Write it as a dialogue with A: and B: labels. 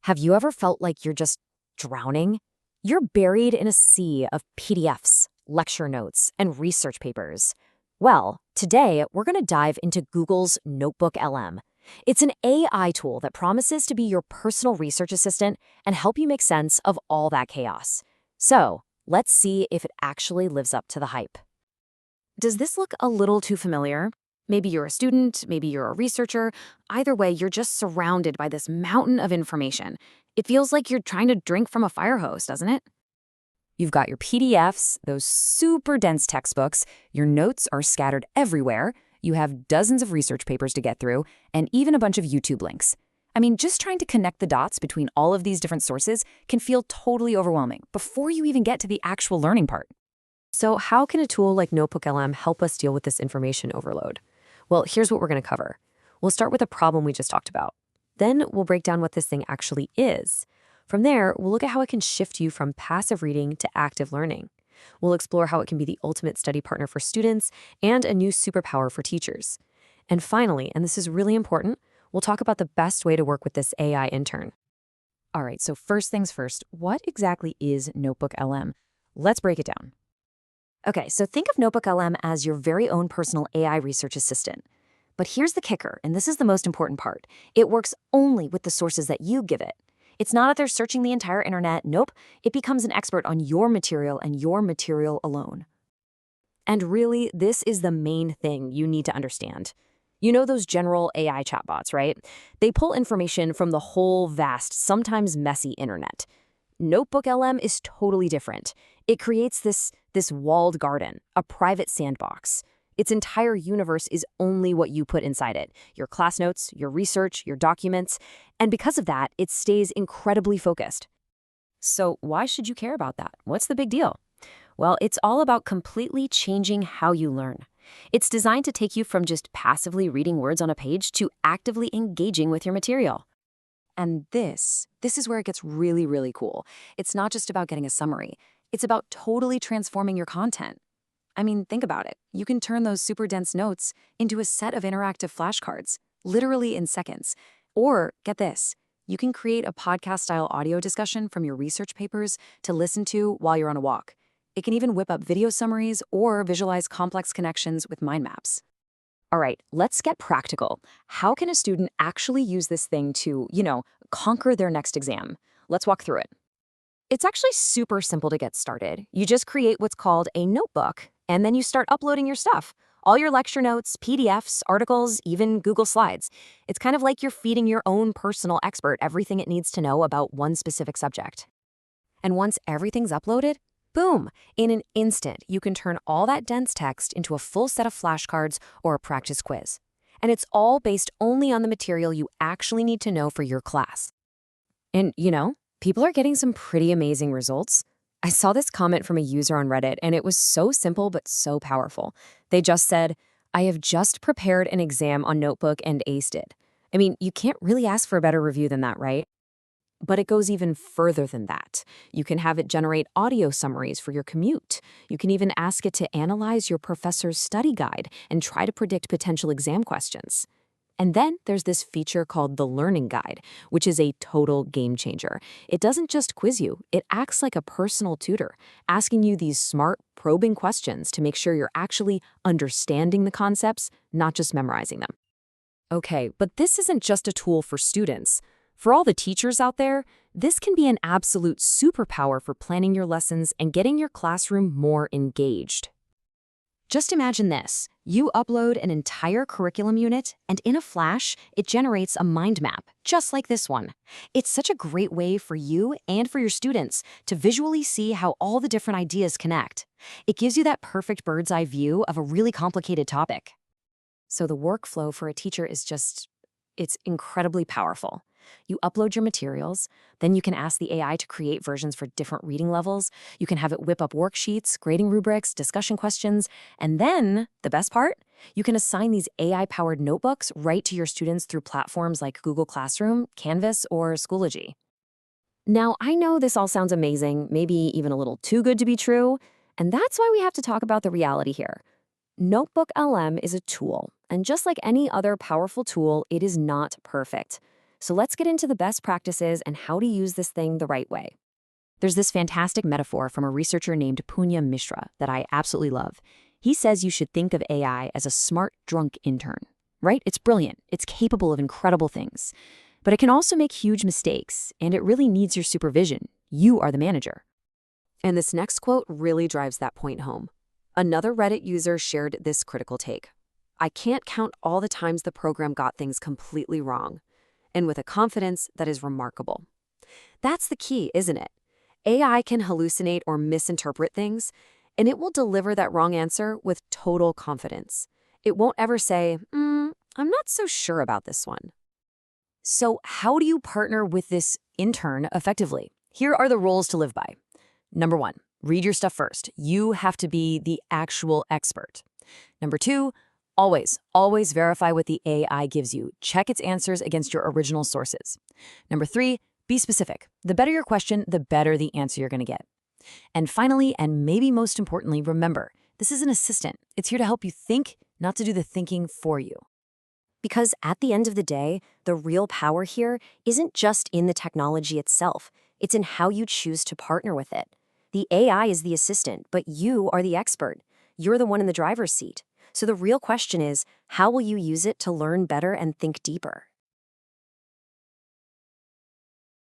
A: Have you ever felt like you're just drowning? You're buried in a sea of PDFs, lecture notes, and research papers. Well, today we're going to dive into Google's Notebook LM. It's an AI tool that promises to be your personal research assistant and help you make sense of all that chaos. So, let's see if it actually lives up to the hype. Does this look a little too familiar? Maybe you're a student, maybe you're a researcher. Either way, you're just surrounded by this mountain of information. It feels like you're trying to drink from a fire hose, doesn't it? You've got your PDFs, those super dense textbooks, your notes are scattered everywhere, you have dozens of research papers to get through, and even a bunch of YouTube links. I mean, just trying to connect the dots between all of these different sources can feel totally overwhelming before you even get to the actual learning part. So how can a tool like Notebook LM help us deal with this information overload? Well, here's what we're going to cover. We'll start with a problem we just talked about. Then we'll break down what this thing actually is. From there, we'll look at how it can shift you from passive reading to active learning. We'll explore how it can be the ultimate study partner for students and a new superpower for teachers. And finally, and this is really important, we'll talk about the best way to work with this AI intern. All right, so first things first, what exactly is Notebook LM? Let's break it down. Okay, so think of Notebook LM as your very own personal AI research assistant. But here's the kicker, and this is the most important part. It works only with the sources that you give it. It's not out there searching the entire internet. Nope, it becomes an expert on your material and your material alone. And really, this is the main thing you need to understand. You know those general AI chatbots, right? They pull information from the whole vast, sometimes messy internet. Notebook LM is totally different. It creates this walled garden, a private sandbox. Its entire universe is only what you put inside it, your class notes, your research, your documents, and because of that, it stays incredibly focused. So why should you care about that? What's the big deal? Well, it's all about completely changing how you learn. It's designed to take you from just passively reading words on a page to actively engaging with your material. And this is where it gets really, really cool. It's not just about getting a summary. It's about totally transforming your content. I mean, think about it. You can turn those super dense notes into a set of interactive flashcards, literally in seconds. Or, get this, you can create a podcast-style audio discussion from your research papers to listen to while you're on a walk. It can even whip up video summaries or visualize complex connections with mind maps. All right, let's get practical. How can a student actually use this thing to, conquer their next exam? Let's walk through it. It's actually super simple to get started. You just create what's called a notebook, and then you start uploading your stuff. All your lecture notes, PDFs, articles, even Google Slides. It's kind of like you're feeding your own personal expert everything it needs to know about one specific subject. And once everything's uploaded, boom, in an instant, you can turn all that dense text into a full set of flashcards or a practice quiz. And it's all based only on the material you actually need to know for your class. And, people are getting some pretty amazing results. I saw this comment from a user on Reddit, and it was so simple but so powerful. They just said, "I have just prepared an exam on Notebook and aced it." I mean, you can't really ask for a better review than that, right? But it goes even further than that. You can have it generate audio summaries for your commute. You can even ask it to analyze your professor's study guide and try to predict potential exam questions. And then there's this feature called the Learning Guide, which is a total game changer. It doesn't just quiz you, it acts like a personal tutor, asking you these smart, probing questions to make sure you're actually understanding the concepts, not just memorizing them. Okay, but this isn't just a tool for students. For all the teachers out there, this can be an absolute superpower for planning your lessons and getting your classroom more engaged. Just imagine this. You upload an entire curriculum unit, and in a flash, it generates a mind map, just like this one. It's such a great way for you and for your students to visually see how all the different ideas connect. It gives you that perfect bird's eye view of a really complicated topic. So the workflow for a teacher is it's incredibly powerful. You upload your materials, then you can ask the AI to create versions for different reading levels. You can have it whip up worksheets, grading rubrics, discussion questions, and then, the best part, you can assign these AI-powered notebooks right to your students through platforms like Google Classroom, Canvas, or Schoology. Now, I know this all sounds amazing, maybe even a little too good to be true, and that's why we have to talk about the reality here. Notebook LM is a tool, and just like any other powerful tool, it is not perfect. So let's get into the best practices and how to use this thing the right way. There's this fantastic metaphor from a researcher named Punya Mishra that I absolutely love. He says you should think of AI as a smart, drunk intern, right? It's brilliant. It's capable of incredible things. But it can also make huge mistakes, and it really needs your supervision. You are the manager. And this next quote really drives that point home. Another Reddit user shared this critical take. I can't count all the times the program got things completely wrong, and with a confidence that is remarkable. That's the key, isn't it? AI can hallucinate or misinterpret things, and it will deliver that wrong answer with total confidence. It won't ever say, I'm not so sure about this one. So how do you partner with this intern effectively? Here are the rules to live by. Number 1, read your stuff first. You have to be the actual expert. Number 2, always verify what the AI gives you. Check its answers against your original sources. Number 3, be specific. The better your question, the better the answer you're going to get. And finally, and maybe most importantly, remember, this is an assistant. It's here to help you think, not to do the thinking for you. Because at the end of the day, the real power here isn't just in the technology itself. It's in how you choose to partner with it. The AI is the assistant, but you are the expert. You're the one in the driver's seat. So the real question is, how will you use it to learn better and think deeper?